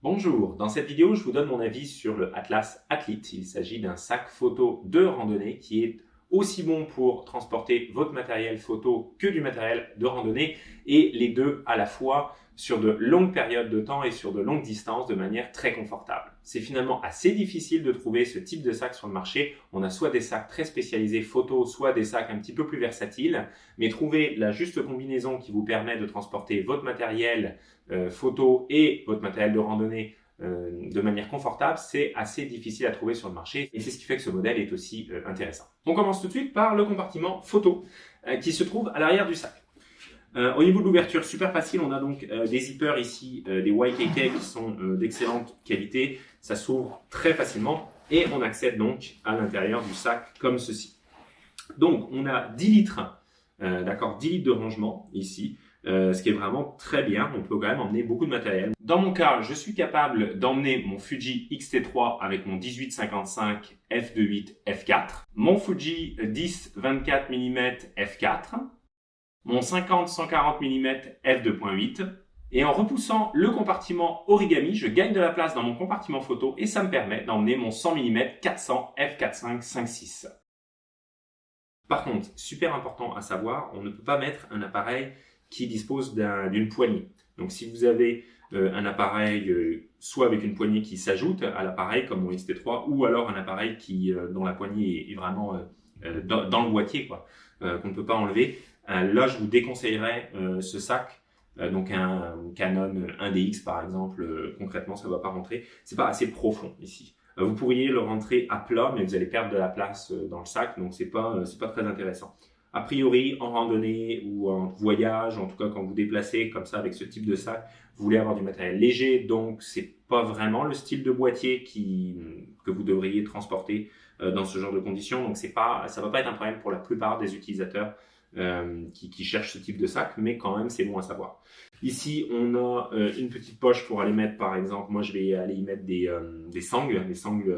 Bonjour, dans cette vidéo, je vous donne mon avis sur le Atlas Athlete. Il s'agit d'un sac photo de randonnée qui est aussi bon pour transporter votre matériel photo que du matériel de randonnée et les deux à la fois sur de longues périodes de temps et sur de longues distances de manière très confortable. C'est finalement assez difficile de trouver ce type de sac sur le marché. On a soit des sacs très spécialisés photo, soit des sacs un petit peu plus versatiles, mais trouver la juste combinaison qui vous permet de transporter votre matériel photo et votre matériel de randonnée de manière confortable, c'est assez difficile à trouver sur le marché et c'est ce qui fait que ce modèle est aussi intéressant. On commence tout de suite par le compartiment photo qui se trouve à l'arrière du sac. Au niveau de l'ouverture, super facile, on a donc des zippers ici, des YKK qui sont d'excellente qualité, ça s'ouvre très facilement et on accède donc à l'intérieur du sac comme ceci. Donc on a 10 litres, 10 litres de rangement ici. Ce qui est vraiment très bien, on peut quand même emmener beaucoup de matériel. Dans mon cas, je suis capable d'emmener mon Fuji X-T3 avec mon 18-55 f2.8 f4, mon Fuji 10-24 mm f4, mon 50-140 mm f2.8, et en repoussant le compartiment origami, je gagne de la place dans mon compartiment photo et ça me permet d'emmener mon 100 mm 400 f4.5 5.6. Par contre, super important à savoir, on ne peut pas mettre un appareil qui dispose d'une poignée. Donc si vous avez un appareil soit avec une poignée qui s'ajoute à l'appareil comme mon XT3 ou alors un appareil dont la poignée est vraiment dans le boîtier qu'on ne peut pas enlever, là je vous déconseillerais ce sac. Donc un Canon 1DX par exemple, concrètement ça ne va pas rentrer, c'est pas assez profond ici. Vous pourriez le rentrer à plat, mais vous allez perdre de la place dans le sac, donc c'est pas très intéressant. A priori, en randonnée ou en voyage, en tout cas quand vous déplacez comme ça avec ce type de sac, vous voulez avoir du matériel léger, donc c'est pas vraiment le style de boîtier que vous devriez transporter dans ce genre de conditions. Donc ça va pas être un problème pour la plupart des utilisateurs qui cherchent ce type de sac, mais quand même c'est bon à savoir. Ici, on a une petite poche pour aller mettre, par exemple, moi je vais aller y mettre des sangles, mes sangles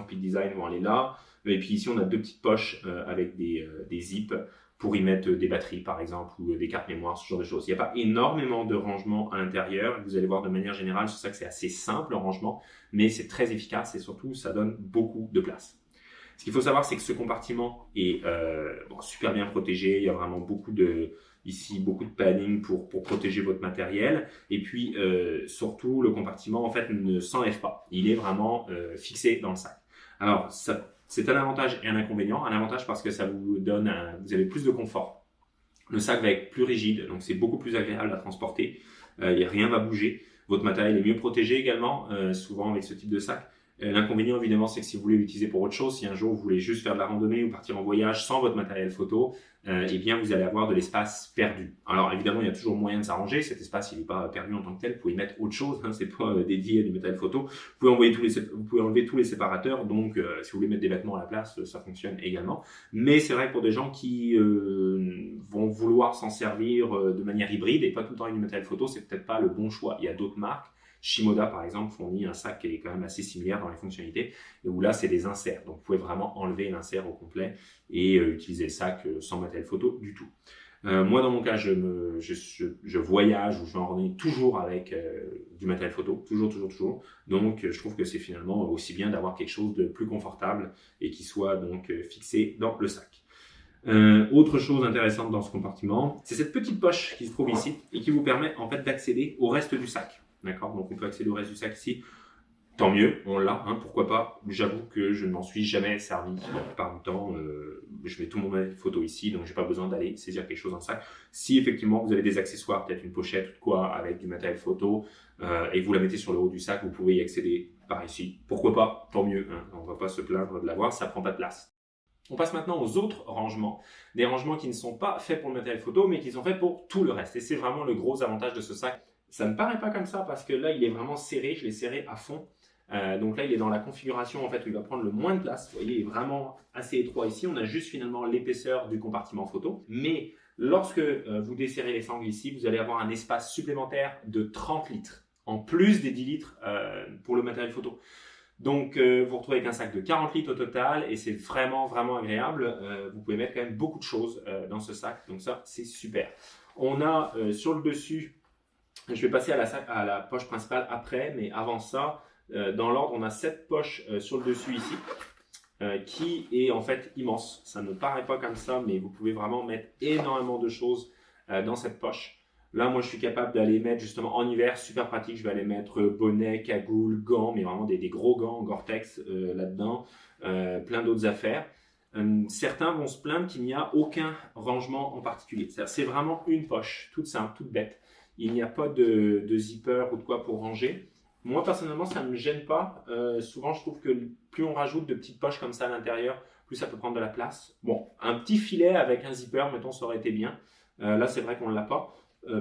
Peak Design vont aller là. Et puis ici, on a deux petites poches avec des zips pour y mettre des batteries, par exemple, ou des cartes mémoire, ce genre de choses. Il n'y a pas énormément de rangement à l'intérieur. Vous allez voir de manière générale, c'est ça que c'est assez simple le rangement, mais c'est très efficace et surtout, ça donne beaucoup de place. Ce qu'il faut savoir, c'est que ce compartiment est super bien protégé. Il y a vraiment beaucoup de padding pour protéger votre matériel. Et puis, surtout, le compartiment, en fait, ne s'enlève pas. Il est vraiment fixé dans le sac. Alors, c'est un avantage et un inconvénient. Un avantage parce que vous avez plus de confort. Le sac va être plus rigide, donc c'est beaucoup plus agréable à transporter. Rien va bouger. Votre matériel est mieux protégé également, souvent avec ce type de sac. L'inconvénient, évidemment, c'est que si vous voulez l'utiliser pour autre chose, si un jour vous voulez juste faire de la randonnée ou partir en voyage sans votre matériel photo, eh bien, vous allez avoir de l'espace perdu. Alors, évidemment, il y a toujours moyen de s'arranger. Cet espace, il n'est pas perdu en tant que tel. Vous pouvez y mettre autre chose. Hein, c'est pas dédié à du matériel photo. Vous pouvez enlever tous les séparateurs. Donc, si vous voulez mettre des vêtements à la place, ça fonctionne également. Mais c'est vrai que pour des gens qui vont vouloir s'en servir de manière hybride et pas tout le temps avec du matériel photo, c'est peut-être pas le bon choix. Il y a d'autres marques. Shimoda, par exemple, fournit un sac qui est quand même assez similaire dans les fonctionnalités, et où là, c'est des inserts. Donc, vous pouvez vraiment enlever l'insert au complet et utiliser le sac sans matériel photo du tout. Moi, dans mon cas, je voyage ou je vais en randonnée toujours avec du matériel photo, toujours. Donc, je trouve que c'est finalement aussi bien d'avoir quelque chose de plus confortable et qui soit donc fixé dans le sac. Autre chose intéressante dans ce compartiment, c'est cette petite poche qui se trouve ici et qui vous permet en fait d'accéder au reste du sac. D'accord, donc on peut accéder au reste du sac ici. Tant mieux, on l'a, hein, pourquoi pas. J'avoue que je ne m'en suis jamais servi la plupart du temps. Je mets tout mon matériel photo ici, donc j'ai pas besoin d'aller saisir quelque chose dans le sac. Si effectivement vous avez des accessoires, peut-être une pochette ou quoi, avec du matériel photo, et vous la mettez sur le haut du sac, vous pouvez y accéder par ici. Pourquoi pas, tant mieux, hein, on va pas se plaindre de l'avoir, ça prend pas de place. On passe maintenant aux autres rangements, des rangements qui ne sont pas faits pour le matériel photo, mais qui sont faits pour tout le reste. Et c'est vraiment le gros avantage de ce sac. Ça ne paraît pas comme ça parce que là, il est vraiment serré, je l'ai serré à fond. Donc là, il est dans la configuration en fait où il va prendre le moins de place. Vous voyez, il est vraiment assez étroit ici. On a juste finalement l'épaisseur du compartiment photo. Mais lorsque vous desserrez les sangles ici, vous allez avoir un espace supplémentaire de 30 litres, en plus des 10 litres pour le matériel photo. Donc, vous vous retrouvez avec un sac de 40 litres au total et c'est vraiment agréable. Vous pouvez mettre quand même beaucoup de choses dans ce sac. Donc ça, c'est super. On a sur le dessus Je vais passer à la poche principale après, mais avant ça, dans l'ordre, on a cette poche sur le dessus ici, qui est en fait immense. Ça ne paraît pas comme ça, mais vous pouvez vraiment mettre énormément de choses dans cette poche. Là, moi, je suis capable d'aller mettre justement en hiver, super pratique, je vais aller mettre bonnet, cagoule, gants, mais vraiment des gros gants Gore-Tex là-dedans, plein d'autres affaires. Certains vont se plaindre qu'il n'y a aucun rangement en particulier. C'est vraiment une poche, toute simple, toute bête. Il n'y a pas de zipper ou de quoi pour ranger. Moi, personnellement, ça ne me gêne pas. Souvent, je trouve que plus on rajoute de petites poches comme ça à l'intérieur, plus ça peut prendre de la place. Bon, un petit filet avec un zipper, mettons, ça aurait été bien. Là, c'est vrai qu'on ne l'a pas.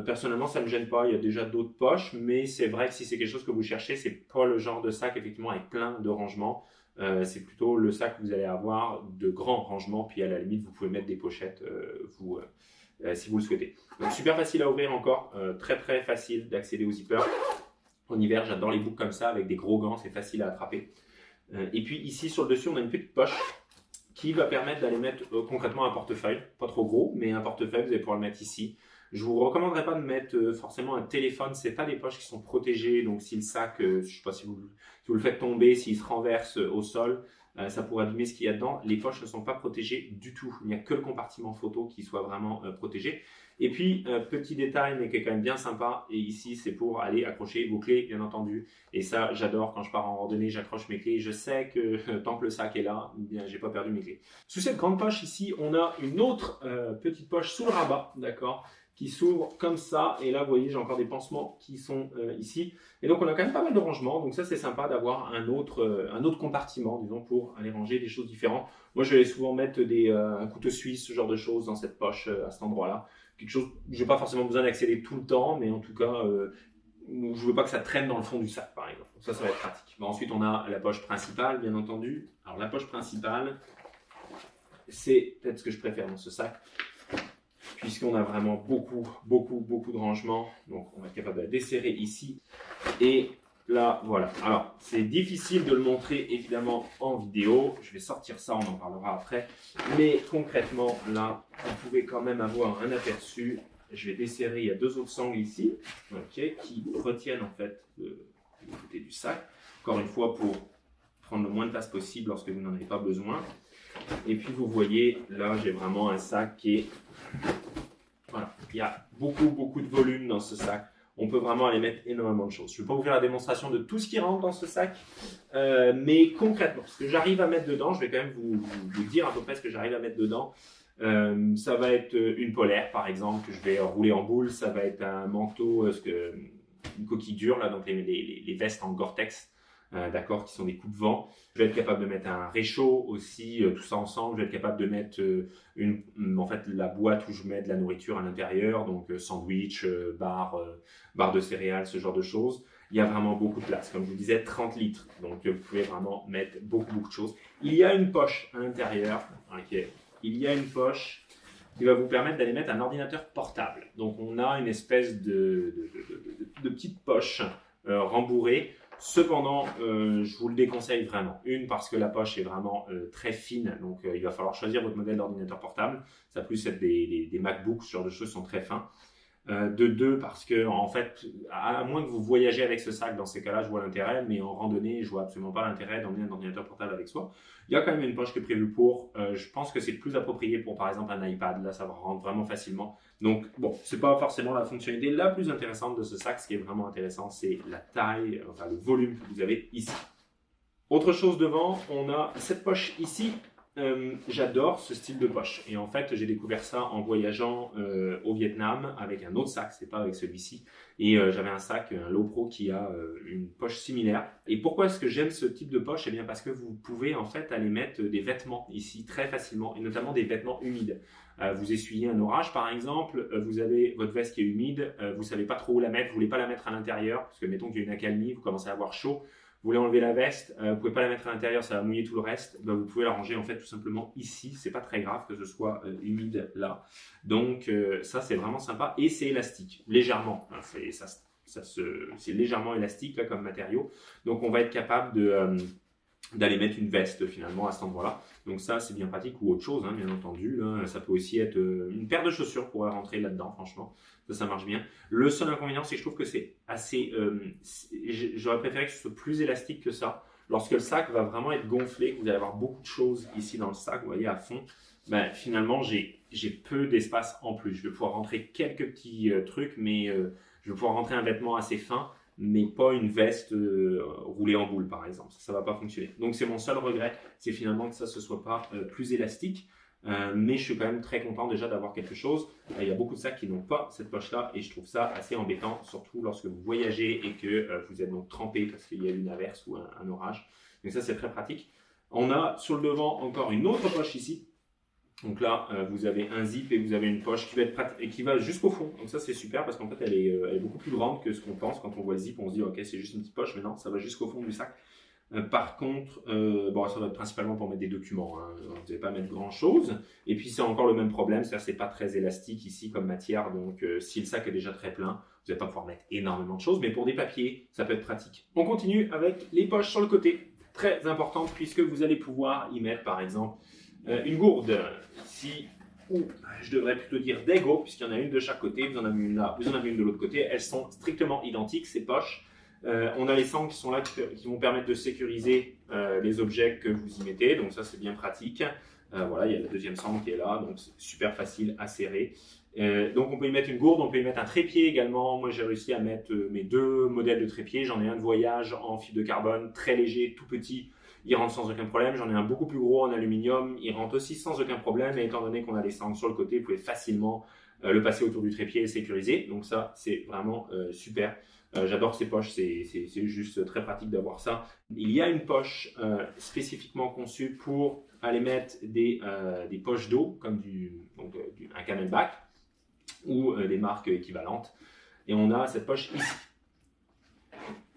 Personnellement, ça ne me gêne pas. Il y a déjà d'autres poches, mais c'est vrai que si c'est quelque chose que vous cherchez, c'est pas le genre de sac, effectivement, avec plein de rangements. C'est plutôt le sac que vous allez avoir de grands rangements, puis à la limite, vous pouvez mettre des pochettes, si vous le souhaitez. Donc, super facile à ouvrir encore, très très facile d'accéder au zipper. En hiver, j'adore les boucles comme ça, avec des gros gants, c'est facile à attraper. Et puis ici, sur le dessus, on a une petite poche qui va permettre d'aller mettre concrètement un portefeuille, pas trop gros, mais un portefeuille, vous allez pouvoir le mettre ici. Je vous recommanderais pas de mettre forcément un téléphone, c'est pas des poches qui sont protégées, donc si le sac, je sais pas si vous le faites tomber, s'il se renverse au sol, ça pourrait abîmer ce qu'il y a dedans. Les poches ne sont pas protégées du tout, il n'y a que le compartiment photo qui soit vraiment protégé. Et puis, petit détail, mais qui est quand même bien sympa, et ici c'est pour aller accrocher vos clés, bien entendu. Et ça, j'adore quand je pars en randonnée, j'accroche mes clés, je sais que tant que le sac est là, eh bien, j'ai pas perdu mes clés. Sous cette grande poche ici, on a une autre petite poche sous le rabat, d'accord, qui s'ouvre comme ça, et là vous voyez j'ai encore des pansements qui sont ici, et donc on a quand même pas mal de rangements, donc ça c'est sympa d'avoir un autre compartiment, disons, pour aller ranger des choses différentes. Moi je vais souvent mettre un couteau suisse, ce genre de choses dans cette poche à cet endroit-là, quelque chose, je n'ai pas forcément besoin d'accéder tout le temps, mais en tout cas je veux pas que ça traîne dans le fond du sac par exemple, donc ça va être pratique. Bon, ensuite on a la poche principale bien entendu. Alors la poche principale, c'est peut-être ce que je préfère dans ce sac, puisqu'on a vraiment beaucoup de rangements. Donc on va être capable de la desserrer ici. Et là, voilà. Alors, c'est difficile de le montrer évidemment en vidéo. Je vais sortir ça, on en parlera après. Mais concrètement, là, vous pouvez quand même avoir un aperçu. Je vais desserrer, il y a deux autres sangles ici, okay, qui retiennent en fait le côté du sac. Encore une fois, pour prendre le moins de place possible lorsque vous n'en avez pas besoin. Et puis vous voyez, là j'ai vraiment un sac qui est... Voilà, il y a beaucoup de volume dans ce sac. On peut vraiment aller mettre énormément de choses. Je ne vais pas vous faire la démonstration de tout ce qui rentre dans ce sac, mais concrètement, ce que j'arrive à mettre dedans, je vais quand même vous dire à peu près ce que j'arrive à mettre dedans. Ça va être une polaire par exemple, que je vais rouler en boule. Ça va être un manteau, une coquille dure, là, donc les vestes en Gore-Tex. D'accord, qui sont des coupe-vent. Je vais être capable de mettre un réchaud aussi, tout ça ensemble. Je vais être capable de mettre en fait, la boîte où je mets de la nourriture à l'intérieur, donc sandwich, barre de céréales, ce genre de choses. Il y a vraiment beaucoup de place. Comme je vous disais, 30 litres. Donc vous pouvez vraiment mettre beaucoup de choses. Il y a une poche à l'intérieur. Okay. Il y a une poche qui va vous permettre d'aller mettre un ordinateur portable. Donc on a une espèce de petite poche rembourrée. Cependant, je vous le déconseille vraiment. Une, parce que la poche est vraiment très fine, donc il va falloir choisir votre modèle d'ordinateur portable. Ça va plus être des MacBooks, ce genre de choses sont très fins. De deux, parce que en fait, à moins que vous voyagez avec ce sac, dans ces cas-là, je vois l'intérêt, mais en randonnée, je vois absolument pas l'intérêt d'emmener un ordinateur portable avec soi. Il y a quand même une poche qui est prévue pour. Je pense que c'est plus approprié pour, par exemple, un iPad. Là, ça rentre vraiment facilement. Donc, bon, c'est pas forcément la fonctionnalité la plus intéressante de ce sac. Ce qui est vraiment intéressant, c'est la taille, enfin le volume que vous avez ici. Autre chose devant, on a cette poche ici. J'adore ce style de poche, et en fait j'ai découvert ça en voyageant au Vietnam avec un autre sac, c'est pas avec celui-ci, et j'avais un sac, un Lowepro qui a une poche similaire. Et pourquoi est-ce que j'aime ce type de poche? Eh bien parce que vous pouvez en fait aller mettre des vêtements ici très facilement, et notamment des vêtements humides. Vous essuyez un orage par exemple, vous avez votre veste qui est humide, vous savez pas trop où la mettre, vous voulez pas la mettre à l'intérieur parce que mettons qu'il y a une accalmie, vous commencez à avoir chaud. Vous voulez enlever la veste, vous pouvez pas la mettre à l'intérieur, ça va mouiller tout le reste. Ben, vous pouvez la ranger en fait tout simplement ici. C'est pas très grave que ce soit humide là. Donc ça c'est vraiment sympa, et c'est élastique légèrement. Hein, c'est légèrement élastique là comme matériau. Donc on va être capable d'aller mettre une veste finalement à cet endroit-là. Donc ça, c'est bien pratique, ou autre chose, hein, bien entendu. Là, ça peut aussi être une paire de chaussures pour rentrer là-dedans, franchement. Ça marche bien. Le seul inconvénient, c'est que je trouve que c'est assez... j'aurais préféré que ce soit plus élastique que ça. Lorsque le sac va vraiment être gonflé, que vous allez avoir beaucoup de choses ici dans le sac, vous voyez, à fond, ben, finalement, j'ai peu d'espace en plus. Je vais pouvoir rentrer quelques petits trucs, mais je vais pouvoir rentrer un vêtement assez fin, mais pas une veste roulée en boule, par exemple. Ça va pas fonctionner. Donc, c'est mon seul regret, c'est finalement que ça ne soit pas plus élastique. Mais je suis quand même très content déjà d'avoir quelque chose. Il y a beaucoup de sacs qui n'ont pas cette poche-là et je trouve ça assez embêtant, surtout lorsque vous voyagez et que vous êtes donc trempé parce qu'il y a une averse ou un orage. Donc ça, c'est très pratique. On a sur le devant encore une autre poche ici. Donc là, vous avez un zip et vous avez une poche qui va être pratique et qui va jusqu'au fond. Donc ça, c'est super parce qu'en fait, elle est beaucoup plus grande que ce qu'on pense. Quand on voit le zip, on se dit, ok, c'est juste une petite poche, mais non, ça va jusqu'au fond du sac. Par contre, bon, ça va être principalement pour mettre des documents. Hein. Vous n'allez pas mettre grand-chose. Et puis, c'est encore le même problème, c'est-à-dire que c'est pas très élastique ici comme matière. Donc, si le sac est déjà très plein, vous n'allez pas pouvoir mettre énormément de choses. Mais pour des papiers, ça peut être pratique. On continue avec les poches sur le côté. Très importante puisque vous allez pouvoir y mettre, par exemple, une gourde ici, ou je devrais plutôt dire des go, puisqu'il y en a une de chaque côté. Vous en avez une là, vous en avez une de l'autre côté. Elles sont strictement identiques, ces poches. On a les sangles qui sont là qui vont permettre de sécuriser les objets que vous y mettez, donc ça c'est bien pratique. Voilà, il y a la deuxième sangle qui est là, donc c'est super facile à serrer. Donc on peut y mettre une gourde, on peut y mettre un trépied également. Moi j'ai réussi à mettre mes deux modèles de trépied. J'en ai un de voyage en fibre de carbone, très léger, tout petit. Il rentre sans aucun problème. J'en ai un beaucoup plus gros en aluminium. Il rentre aussi sans aucun problème. Et étant donné qu'on a les sangles sur le côté, vous pouvez facilement le passer autour du trépied et le sécuriser. Donc ça c'est vraiment super. J'adore ces poches, c'est juste très pratique d'avoir ça. Il y a une poche spécifiquement conçue pour aller mettre des poches d'eau, comme un camelback ou des marques équivalentes. Et on a cette poche ici.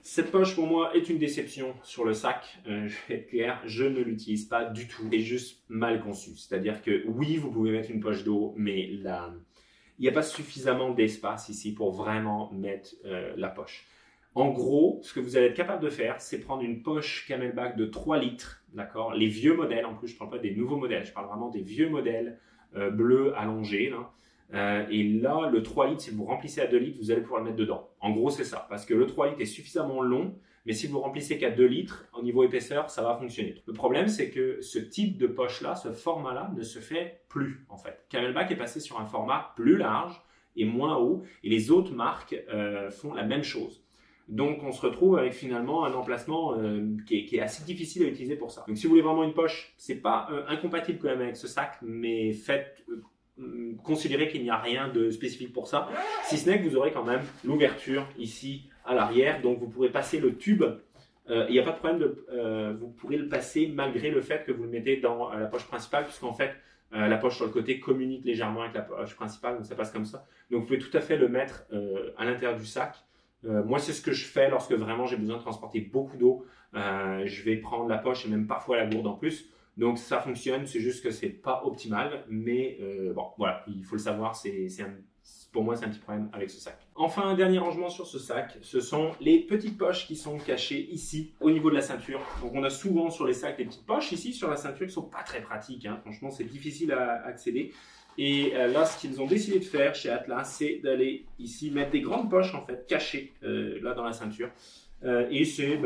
Cette poche pour moi est une déception sur le sac, je vais être clair, je ne l'utilise pas du tout, c'est juste mal conçu. C'est-à-dire que oui, vous pouvez mettre une poche d'eau, mais il n'y a pas suffisamment d'espace ici pour vraiment mettre la poche. En gros, ce que vous allez être capable de faire, c'est prendre une poche Camelback de 3 litres, d'accord? Les vieux modèles, en plus je ne parle pas des nouveaux modèles, je parle vraiment des vieux modèles bleus allongés. Là. Et là, le 3 litres, si vous remplissez à 2 litres, vous allez pouvoir le mettre dedans. En gros, c'est ça, parce que le 3 litres est suffisamment long, mais si vous remplissez qu'à 2 litres, au niveau épaisseur, ça va fonctionner. Le problème, c'est que ce type de poche-là, ce format-là, ne se fait plus, en fait. Camelback est passé sur un format plus large et moins haut, et les autres marques font la même chose. Donc, on se retrouve avec finalement un emplacement qui est assez difficile à utiliser pour ça. Donc, si vous voulez vraiment une poche, c'est pas incompatible quand même avec ce sac, mais considérez qu'il n'y a rien de spécifique pour ça, si ce n'est que vous aurez quand même l'ouverture ici à l'arrière, donc vous pourrez passer le tube. Il n'y a pas de problème, vous pourrez le passer malgré le fait que vous le mettez dans la poche principale, puisqu'en fait, la poche sur le côté communique légèrement avec la poche principale, donc ça passe comme ça. Donc vous pouvez tout à fait le mettre à l'intérieur du sac. Moi, c'est ce que je fais lorsque vraiment j'ai besoin de transporter beaucoup d'eau. Je vais prendre la poche et même parfois la gourde en plus. Donc ça fonctionne, c'est juste que c'est pas optimal, mais bon, voilà, il faut le savoir, pour moi c'est un petit problème avec ce sac. Enfin, un dernier rangement sur ce sac, ce sont les petites poches qui sont cachées ici, au niveau de la ceinture. Donc on a souvent sur les sacs des petites poches ici sur la ceinture qui sont pas très pratiques, hein. Franchement c'est difficile à accéder. Et là, ce qu'ils ont décidé de faire chez Atlas, c'est d'aller ici mettre des grandes poches en fait cachées là dans la ceinture. Et c'est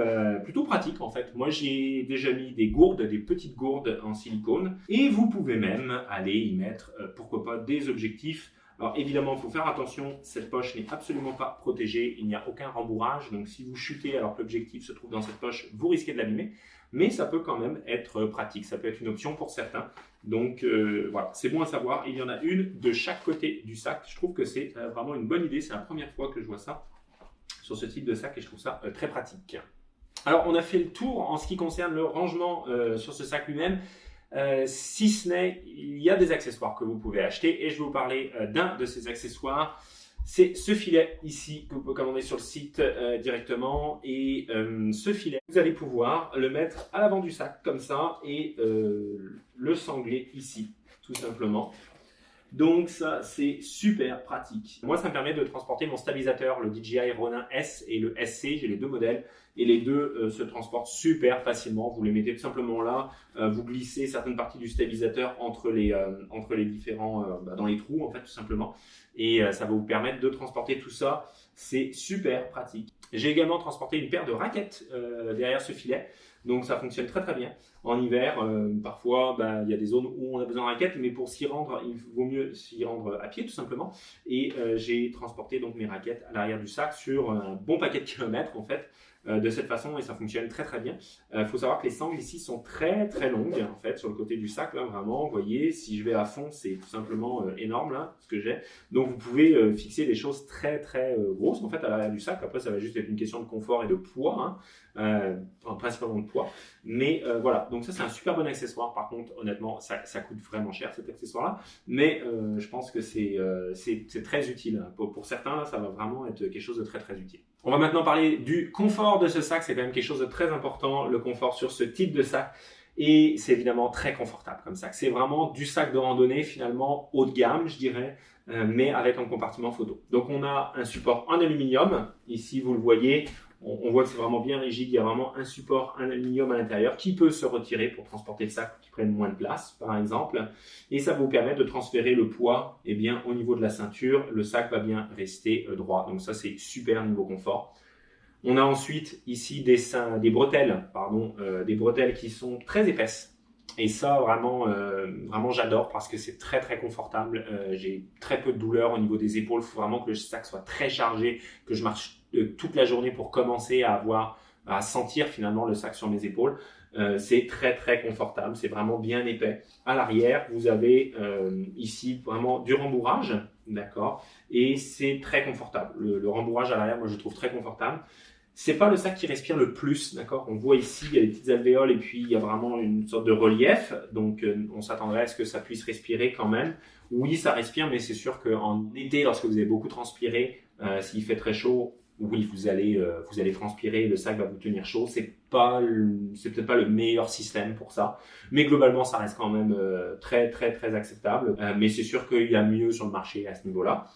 plutôt pratique en fait. Moi j'ai déjà mis des gourdes, des petites gourdes en silicone. Et vous pouvez même aller y mettre, pourquoi pas, des objectifs. Alors évidemment, il faut faire attention, cette poche n'est absolument pas protégée, il n'y a aucun rembourrage. Donc si vous chutez alors que l'objectif se trouve dans cette poche, vous risquez de l'abîmer. Mais ça peut quand même être pratique, ça peut être une option pour certains. Donc voilà, c'est bon à savoir. Il y en a une de chaque côté du sac. Je trouve que c'est vraiment une bonne idée, c'est la première fois que je vois ça sur ce type de sac et je trouve ça très pratique. Alors on a fait le tour en ce qui concerne le rangement sur ce sac lui-même, si ce n'est, il y a des accessoires que vous pouvez acheter et je vais vous parler d'un de ces accessoires. C'est ce filet ici que vous pouvez commander sur le site directement et ce filet, vous allez pouvoir le mettre à l'avant du sac comme ça et le sangler ici tout simplement. Donc ça, c'est super pratique. Moi, ça me permet de transporter mon stabilisateur, le DJI Ronin S et le SC. J'ai les deux modèles et les deux se transportent super facilement. Vous les mettez tout simplement là. Vous glissez certaines parties du stabilisateur entre les différents, dans les trous en fait, tout simplement. Et ça va vous permettre de transporter tout ça. C'est super pratique. J'ai également transporté une paire de raquettes derrière ce filet. Donc ça fonctionne très très bien. En hiver, parfois, il y a des zones où on a besoin de raquettes, mais pour s'y rendre, il vaut mieux s'y rendre à pied tout simplement. Et j'ai transporté donc mes raquettes à l'arrière du sac sur un bon paquet de kilomètres en fait, de cette façon, et ça fonctionne très très bien. Faut savoir que les sangles ici sont très très longues en fait sur le côté du sac là, vraiment. Vous voyez, si je vais à fond, c'est tout simplement énorme là ce que j'ai. Donc vous pouvez fixer des choses très très grosses en fait à l'arrière du sac. Après, ça va juste être une question de confort et de poids, principalement de poids. Mais voilà, donc ça c'est un super bon accessoire. Par contre, honnêtement, ça coûte vraiment cher cet accessoire-là. Mais je pense que c'est très utile. Pour certains, là, ça va vraiment être quelque chose de très très utile. On va maintenant parler du confort de ce sac. C'est quand même quelque chose de très important, le confort sur ce type de sac. Et c'est évidemment très confortable comme sac. C'est vraiment du sac de randonnée finalement haut de gamme, je dirais, mais avec un compartiment photo. Donc on a un support en aluminium. Ici, vous le voyez. On voit que c'est vraiment bien rigide, il y a vraiment un support en aluminium à l'intérieur qui peut se retirer pour transporter le sac qui prenne moins de place par exemple, et ça vous permet de transférer le poids au niveau de la ceinture, le sac va bien rester droit, donc ça c'est super niveau confort. On a ensuite ici des bretelles qui sont très épaisses. Et ça, vraiment j'adore parce que c'est très très confortable. J'ai très peu de douleur au niveau des épaules. Il faut vraiment que le sac soit très chargé, que je marche toute la journée pour commencer à sentir finalement le sac sur mes épaules. C'est très très confortable, c'est vraiment bien épais. À l'arrière, vous avez ici vraiment du rembourrage, d'accord, et c'est très confortable. Le rembourrage à l'arrière, moi je le trouve très confortable. C'est pas le sac qui respire le plus, d'accord. On voit ici, il y a des petites alvéoles et puis il y a vraiment une sorte de relief. Donc, on s'attendrait à ce que ça puisse respirer quand même. Oui, ça respire, mais c'est sûr qu'en été, lorsque vous avez beaucoup transpiré, s'il fait très chaud, oui, vous allez transpirer, le sac va vous tenir chaud. C'est peut-être pas le meilleur système pour ça, mais globalement, ça reste quand même très très très acceptable. Mais c'est sûr qu'il y a mieux sur le marché à ce niveau-là.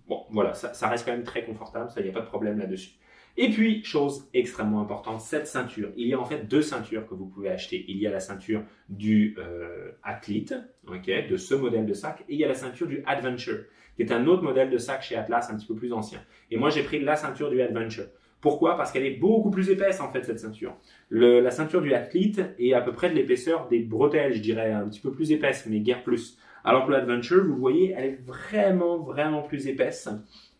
Bon, voilà, ça reste quand même très confortable, ça, il n'y a pas de problème là-dessus. Et puis, chose extrêmement importante, cette ceinture. Il y a en fait deux ceintures que vous pouvez acheter. Il y a la ceinture du Athlete, okay, de ce modèle de sac, et il y a la ceinture du Adventure, qui est un autre modèle de sac chez Atlas, un petit peu plus ancien. Et moi, j'ai pris la ceinture du Adventure. Pourquoi? Parce qu'elle est beaucoup plus épaisse en fait, cette ceinture. La ceinture du Athlete est à peu près de l'épaisseur des bretelles, je dirais, un petit peu plus épaisse, mais guère plus. Alors que l'Adventure, vous voyez, elle est vraiment, vraiment plus épaisse.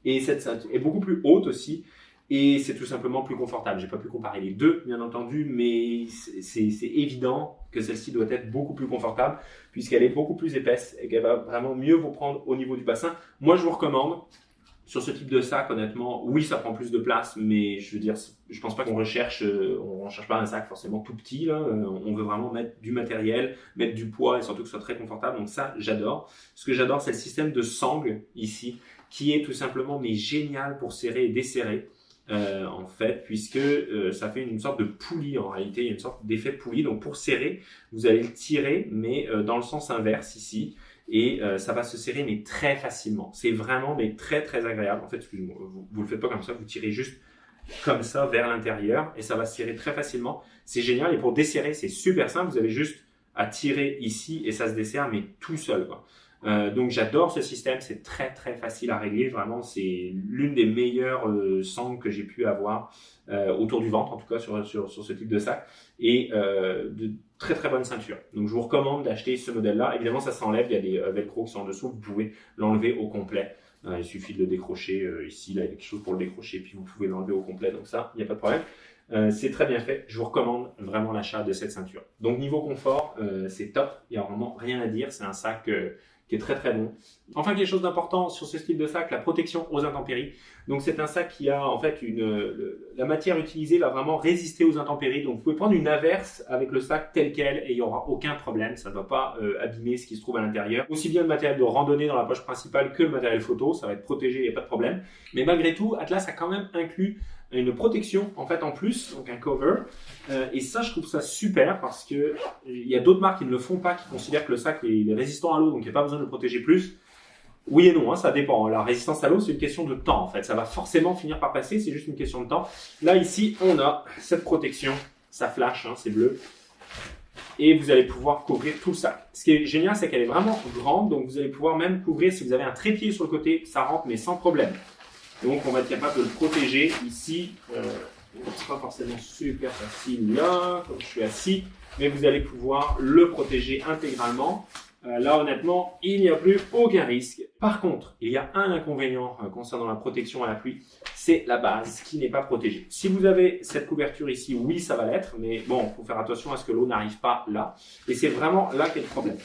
Et cette ceinture est beaucoup plus haute aussi. Et c'est tout simplement plus confortable. J'ai pas pu comparer les deux, bien entendu, mais c'est évident que celle-ci doit être beaucoup plus confortable puisqu'elle est beaucoup plus épaisse et qu'elle va vraiment mieux vous prendre au niveau du bassin. Moi, je vous recommande sur ce type de sac, honnêtement, oui, ça prend plus de place, mais je veux dire, je pense pas qu'on recherche pas un sac forcément tout petit, là. On veut vraiment mettre du matériel, mettre du poids et surtout que ce soit très confortable. Donc ça, j'adore. Ce que j'adore, c'est le système de sangle ici, qui est tout simplement mais génial pour serrer et desserrer. En fait, puisque ça fait une sorte de poulie en réalité, il y a une sorte d'effet poulie. Donc pour serrer, vous allez le tirer, mais dans le sens inverse ici, et ça va se serrer mais très facilement. C'est vraiment mais très très agréable. En fait, excusez-moi, vous le faites pas comme ça, vous tirez juste comme ça vers l'intérieur et ça va se serrer très facilement. C'est génial et pour desserrer, c'est super simple. Vous avez juste à tirer ici et ça se desserre mais tout seul, quoi. Donc j'adore ce système, c'est très très facile à régler, vraiment c'est l'une des meilleures sangles que j'ai pu avoir autour du ventre, en tout cas sur ce type de sac, et de très très bonne ceinture. Donc je vous recommande d'acheter ce modèle-là. Évidemment ça s'enlève, il y a des velcro qui sont en dessous, vous pouvez l'enlever au complet. Il suffit de le décrocher ici, là il y a quelque chose pour le décrocher, puis vous pouvez l'enlever au complet, donc ça, il n'y a pas de problème. C'est très bien fait, je vous recommande vraiment l'achat de cette ceinture. Donc niveau confort, c'est top, il n'y a vraiment rien à dire, c'est un sac qui est très très bon. Enfin, quelque chose d'important sur ce style de sac, la protection aux intempéries. Donc c'est un sac qui a en fait la matière utilisée va vraiment résister aux intempéries. Donc vous pouvez prendre une averse avec le sac tel quel et il n'y aura aucun problème. Ça ne va pas abîmer ce qui se trouve à l'intérieur. Aussi bien le matériel de randonnée dans la poche principale que le matériel photo, ça va être protégé, il n'y a pas de problème. Mais malgré tout, Atlas a quand même inclus une protection en fait en plus, donc un cover. Et ça, je trouve ça super parce que il y a d'autres marques qui ne le font pas, qui considèrent que le sac est résistant à l'eau, donc il n'y a pas besoin de le protéger plus. Oui et non, hein, ça dépend. La résistance à l'eau, c'est une question de temps en fait. Ça va forcément finir par passer, c'est juste une question de temps. Là, ici, on a cette protection. Ça flash, hein, c'est bleu. Et vous allez pouvoir couvrir tout le sac. Ce qui est génial, c'est qu'elle est vraiment grande, donc vous allez pouvoir même couvrir, si vous avez un trépied sur le côté, ça rentre, mais sans problème. Donc, on va être capable de le protéger ici. Ce sera forcément super facile là, comme je suis assis, mais vous allez pouvoir le protéger intégralement. Là, honnêtement, il n'y a plus aucun risque. Par contre, il y a un inconvénient concernant la protection à la pluie, c'est la base qui n'est pas protégée. Si vous avez cette couverture ici, oui, ça va l'être, mais bon, il faut faire attention à ce que l'eau n'arrive pas là. Et c'est vraiment là qu'est le problème.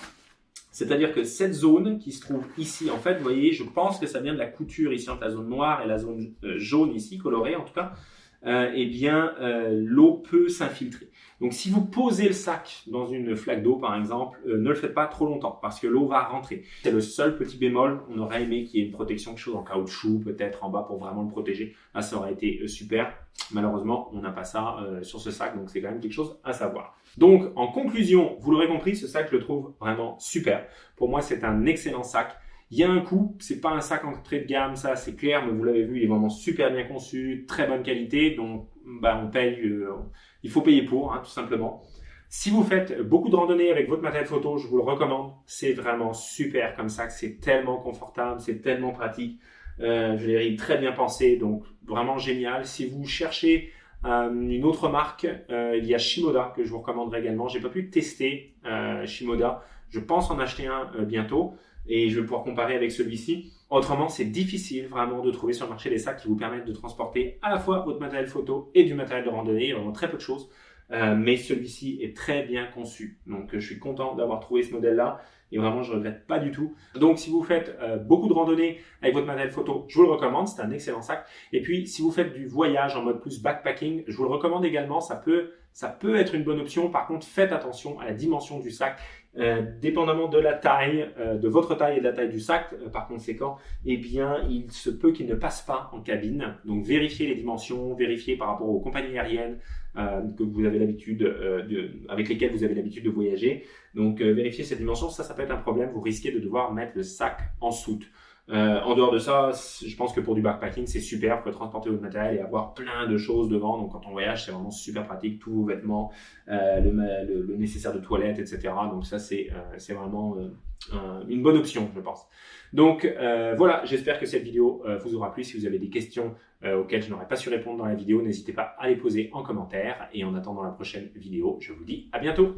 C'est-à-dire que cette zone qui se trouve ici, en fait, vous voyez, je pense que ça vient de la couture ici entre la zone noire et la zone jaune ici, colorée en tout cas, l'eau peut s'infiltrer. Donc si vous posez le sac dans une flaque d'eau par exemple, ne le faites pas trop longtemps parce que l'eau va rentrer. C'est le seul petit bémol, on aurait aimé qu'il y ait une protection, quelque chose en caoutchouc peut-être en bas pour vraiment le protéger. Là ça aurait été super. Malheureusement on n'a pas ça sur ce sac, donc c'est quand même quelque chose à savoir. Donc en conclusion, vous l'aurez compris, ce sac je le trouve vraiment super. Pour moi c'est un excellent sac. Il y a un coût, c'est pas un sac entrée de gamme, ça c'est clair, mais vous l'avez vu, il est vraiment super bien conçu, très bonne qualité, donc on paye, il faut payer pour, hein, tout simplement. Si vous faites beaucoup de randonnées avec votre matériel photo, je vous le recommande, c'est vraiment super comme sac, c'est tellement confortable, c'est tellement pratique, je l'ai très bien pensé, donc vraiment génial. Si vous cherchez une autre marque, il y a Shimoda que je vous recommanderais également. J'ai pas pu tester Shimoda, je pense en acheter un bientôt. Et je vais pouvoir comparer avec celui-ci. Autrement, c'est difficile vraiment de trouver sur le marché des sacs qui vous permettent de transporter à la fois votre matériel photo et du matériel de randonnée. Il y a vraiment très peu de choses, mais celui-ci est très bien conçu. Donc, je suis content d'avoir trouvé ce modèle-là et vraiment, je ne regrette pas du tout. Donc, si vous faites beaucoup de randonnées avec votre matériel photo, je vous le recommande. C'est un excellent sac. Et puis, si vous faites du voyage en mode plus backpacking, je vous le recommande également. Ça peut être une bonne option. Par contre, faites attention à la dimension du sac. Dépendamment de la taille, de votre taille et de la taille du sac, par conséquent, eh bien, il se peut qu'il ne passe pas en cabine. Donc, vérifiez les dimensions, vérifiez par rapport aux compagnies aériennes que vous avez l'habitude, avec lesquelles vous avez l'habitude de voyager. Donc, vérifiez ces dimensions. Ça peut être un problème. Vous risquez de devoir mettre le sac en soute. En dehors de ça, je pense que pour du backpacking, c'est super. Vous pouvez transporter votre matériel et avoir plein de choses devant. Donc, quand on voyage, c'est vraiment super pratique. Tous vos vêtements, le nécessaire de toilette, etc. Donc, ça, c'est vraiment une bonne option, je pense. Donc, voilà, j'espère que cette vidéo vous aura plu. Si vous avez des questions auxquelles je n'aurais pas su répondre dans la vidéo, n'hésitez pas à les poser en commentaire. Et en attendant la prochaine vidéo, je vous dis à bientôt.